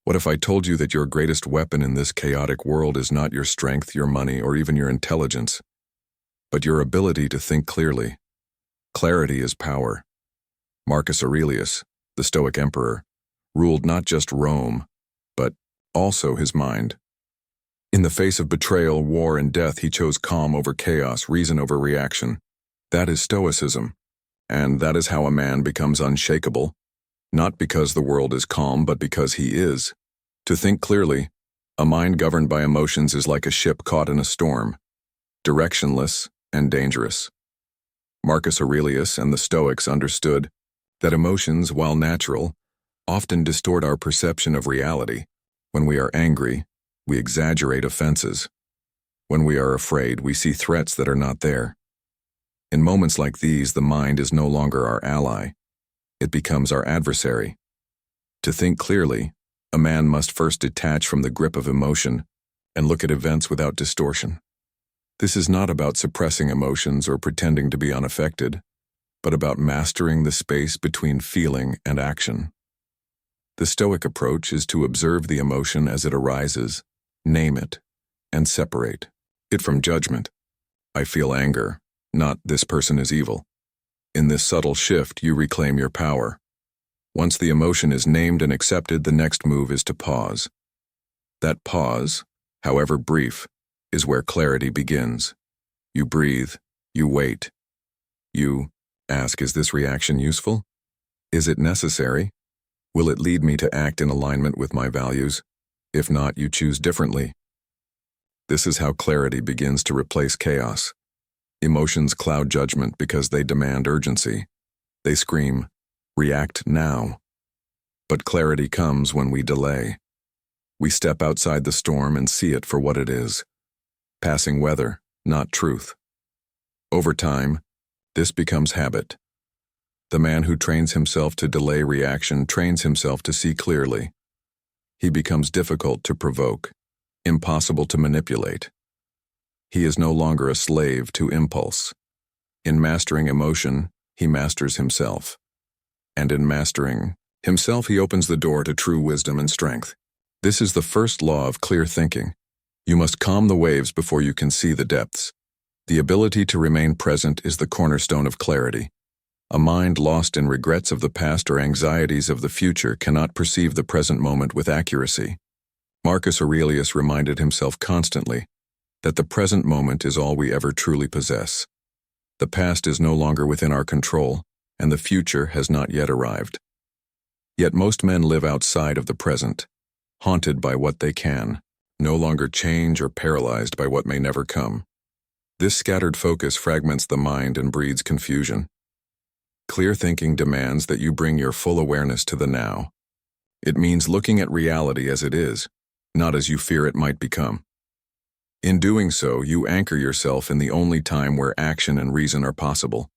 What if I told you that your greatest weapon in this chaotic world is not your strength, your money, or even your intelligence, but your ability to think clearly? Clarity is power. Marcus Aurelius, the Stoic emperor, ruled not just Rome, but also his mind. In the face of betrayal, war, and death, he chose calm over chaos, reason over reaction. That is Stoicism, and that is how a man becomes unshakable, not because the world is calm, but because he is. To think clearly, a mind governed by emotions is like a ship caught in a storm, directionless and dangerous. Marcus Aurelius and the Stoics understood that emotions, while natural, often distort our perception of reality. When we are angry, we exaggerate offenses. When we are afraid, we see threats that are not there. In moments like these, the mind is no longer our ally. It becomes our adversary. To think clearly, a man must first detach from the grip of emotion and look at events without distortion. This is not about suppressing emotions or pretending to be unaffected, but about mastering the space between feeling and action. The Stoic approach is to observe the emotion as it arises, name it, and separate it from judgment. I feel anger, not this person is evil. In this subtle shift, you reclaim your power. Once the emotion is named and accepted, the next move is to pause. That pause, however brief, is where clarity begins. You breathe, you wait. You ask, is this reaction useful? Is it necessary? Will it lead me to act in alignment with my values? If not, you choose differently. This is how clarity begins to replace chaos. Emotions cloud judgment because they demand urgency. They scream, react now. But clarity comes when we delay. We step outside the storm and see it for what it is. Passing weather, not truth. Over time, this becomes habit. The man who trains himself to delay reaction trains himself to see clearly. He becomes difficult to provoke, impossible to manipulate. He is no longer a slave to impulse. In mastering emotion, he masters himself. And in mastering himself, he opens the door to true wisdom and strength. This is the first law of clear thinking. You must calm the waves before you can see the depths. The ability to remain present is the cornerstone of clarity. A mind lost in regrets of the past or anxieties of the future cannot perceive the present moment with accuracy. Marcus Aurelius reminded himself constantly that the present moment is all we ever truly possess. The past is no longer within our control, and the future has not yet arrived. Yet most men live outside of the present, haunted by what they can, no longer change or paralyzed by what may never come. This scattered focus fragments the mind and breeds confusion. Clear thinking demands that you bring your full awareness to the now. It means looking at reality as it is, not as you fear it might become. In doing so, you anchor yourself in the only time where action and reason are possible.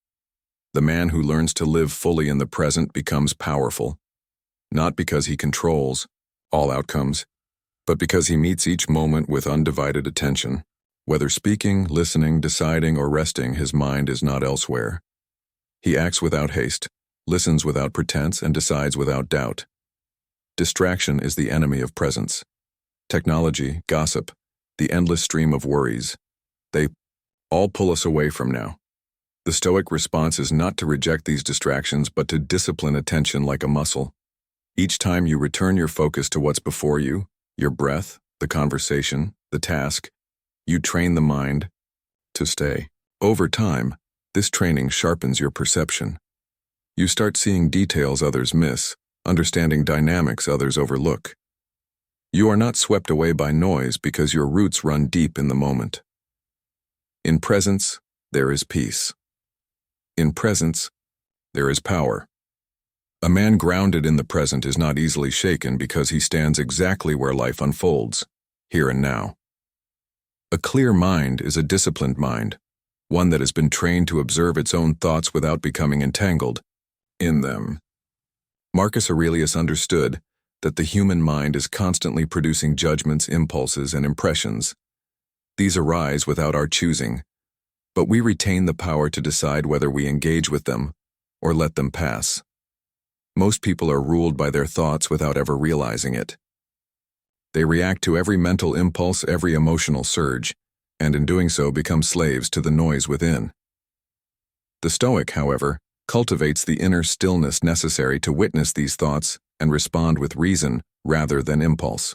The man who learns to live fully in the present becomes powerful, not because he controls all outcomes, but because he meets each moment with undivided attention. Whether speaking, listening, deciding, or resting, his mind is not elsewhere. He acts without haste, listens without pretense, and decides without doubt. Distraction is the enemy of presence. Technology, gossip, the endless stream of worries, they all pull us away from now. The Stoic response is not to reject these distractions, but to discipline attention like a muscle. Each time you return your focus to what's before you, your breath, the conversation, the task, you train the mind to stay. Over time, this training sharpens your perception. You start seeing details others miss, understanding dynamics others overlook. You are not swept away by noise because your roots run deep in the moment. In presence, there is peace. In presence, there is power. A man grounded in the present is not easily shaken because he stands exactly where life unfolds, here and now. A clear mind is a disciplined mind, one that has been trained to observe its own thoughts without becoming entangled in them. Marcus Aurelius understood that the human mind is constantly producing judgments, impulses, and impressions. These arise without our choosing, but we retain the power to decide whether we engage with them or let them pass. Most people are ruled by their thoughts without ever realizing it. They react to every mental impulse, every emotional surge, and in doing so become slaves to the noise within. The Stoic, however, cultivates the inner stillness necessary to witness these thoughts and respond with reason rather than impulse.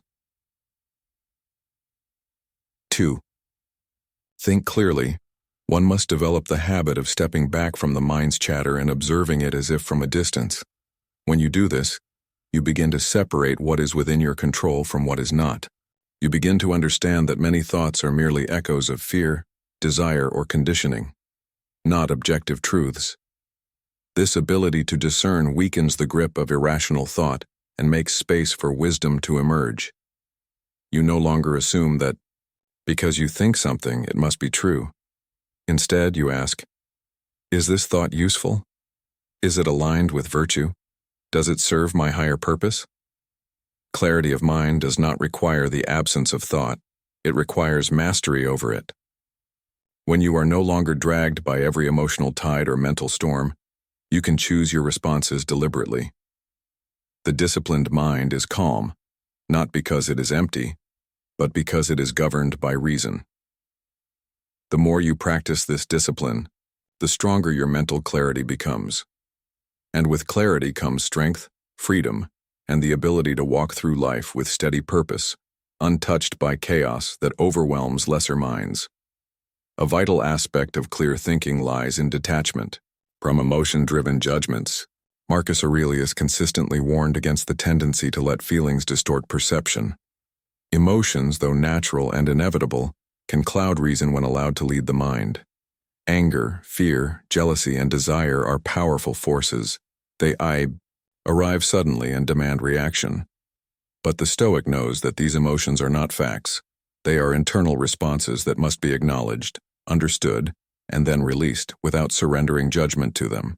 2. Think clearly. One must develop the habit of stepping back from the mind's chatter and observing it as if from a distance. When you do this, you begin to separate what is within your control from what is not. You begin to understand that many thoughts are merely echoes of fear, desire, or conditioning, not objective truths. This ability to discern weakens the grip of irrational thought and makes space for wisdom to emerge. You no longer assume that because you think something, it must be true. Instead, you ask, is this thought useful? Is it aligned with virtue? Does it serve my higher purpose? Clarity of mind does not require the absence of thought. It requires mastery over it. When you are no longer dragged by every emotional tide or mental storm, you can choose your responses deliberately. The disciplined mind is calm, not because it is empty, but because it is governed by reason. The more you practice this discipline, the stronger your mental clarity becomes. And with clarity comes strength, freedom, and the ability to walk through life with steady purpose, untouched by chaos that overwhelms lesser minds. A vital aspect of clear thinking lies in detachment from emotion-driven judgments. Marcus Aurelius consistently warned against the tendency to let feelings distort perception. Emotions, though natural and inevitable, can cloud reason when allowed to lead the mind. Anger, fear, jealousy, and desire are powerful forces. They arrive suddenly and demand reaction. But the Stoic knows that these emotions are not facts. They are internal responses that must be acknowledged, understood, and then released without surrendering judgment to them.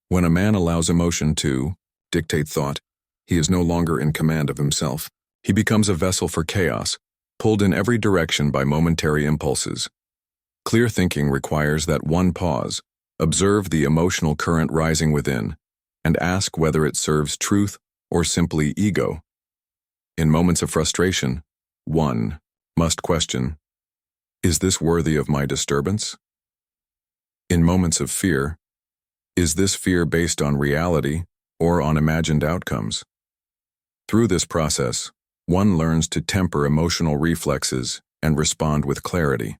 When a man allows emotion to dictate thought, he is no longer in command of himself. He becomes a vessel for chaos, pulled in every direction by momentary impulses. Clear thinking requires that one pause, observe the emotional current rising within, and ask whether it serves truth or simply ego. In moments of frustration, one must question, is this worthy of my disturbance? In moments of fear, is this fear based on reality or on imagined outcomes? Through this process, one learns to temper emotional reflexes and respond with clarity.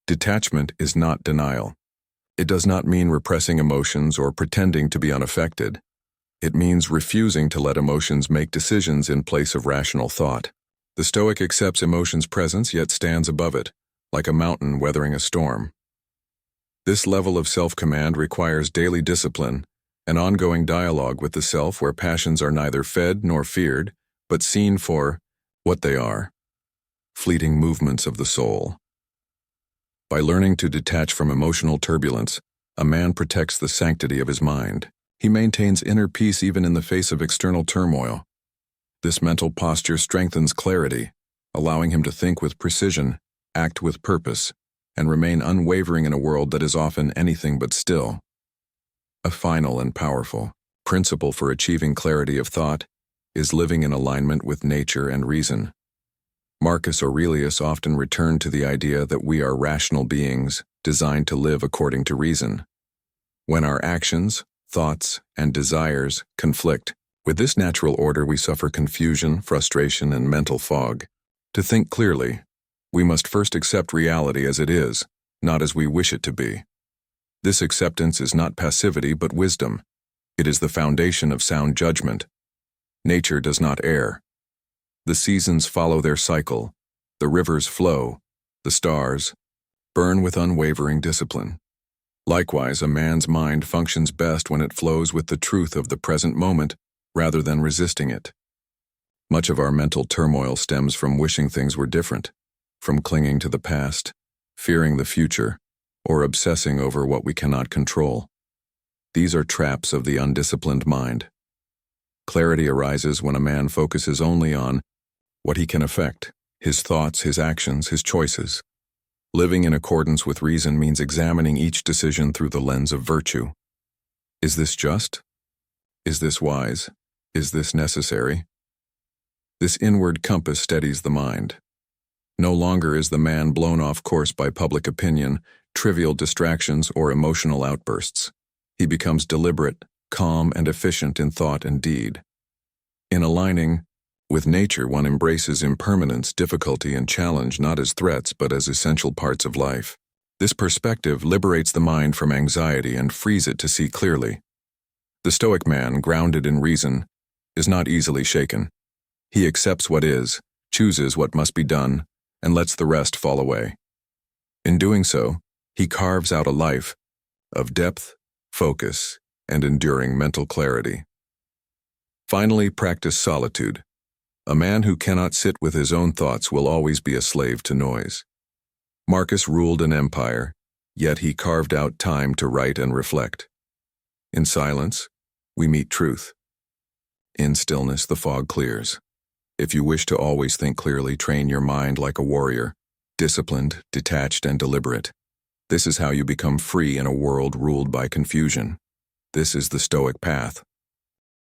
Detachment is not denial. It does not mean repressing emotions or pretending to be unaffected. It means refusing to let emotions make decisions in place of rational thought. The Stoic accepts emotion's presence yet stands above it, like a mountain weathering a storm. This level of self-command requires daily discipline, an ongoing dialogue with the self where passions are neither fed nor feared, but seen for what they are, fleeting movements of the soul. By learning to detach from emotional turbulence, a man protects the sanctity of his mind. He maintains inner peace even in the face of external turmoil. This mental posture strengthens clarity, allowing him to think with precision, act with purpose, and remain unwavering in a world that is often anything but still. A final and powerful principle for achieving clarity of thought is living in alignment with nature and reason. Marcus Aurelius often returned to the idea that we are rational beings designed to live according to reason. When our actions, thoughts, and desires conflict with this natural order, we suffer confusion, frustration, and mental fog. To think clearly, we must first accept reality as it is, not as we wish it to be. This acceptance is not passivity but wisdom. It is the foundation of sound judgment. Nature does not err. The seasons follow their cycle, the rivers flow, the stars burn with unwavering discipline. Likewise, a man's mind functions best when it flows with the truth of the present moment rather than resisting it. Much of our mental turmoil stems from wishing things were different, from clinging to the past, fearing the future, or obsessing over what we cannot control. These are traps of the undisciplined mind. Clarity arises when a man focuses only on what he can affect, his thoughts, his actions, his choices. Living in accordance with reason means examining each decision through the lens of virtue. Is this just? Is this wise? Is this necessary? This inward compass steadies the mind. No longer is the man blown off course by public opinion, trivial distractions, or emotional outbursts. He becomes deliberate, calm, and efficient in thought and deed. In aligning with nature, one embraces impermanence, difficulty, and challenge not as threats but as essential parts of life. This perspective liberates the mind from anxiety and frees it to see clearly. The Stoic man, grounded in reason, is not easily shaken. He accepts what is, chooses what must be done, and lets the rest fall away. In doing so, he carves out a life of depth, focus, and enduring mental clarity. Finally, practice solitude. A man who cannot sit with his own thoughts will always be a slave to noise. Marcus ruled an empire, yet he carved out time to write and reflect. In silence, we meet truth. In stillness, the fog clears. If you wish to always think clearly, train your mind like a warrior, disciplined, detached, and deliberate. This is how you become free in a world ruled by confusion. This is the Stoic path.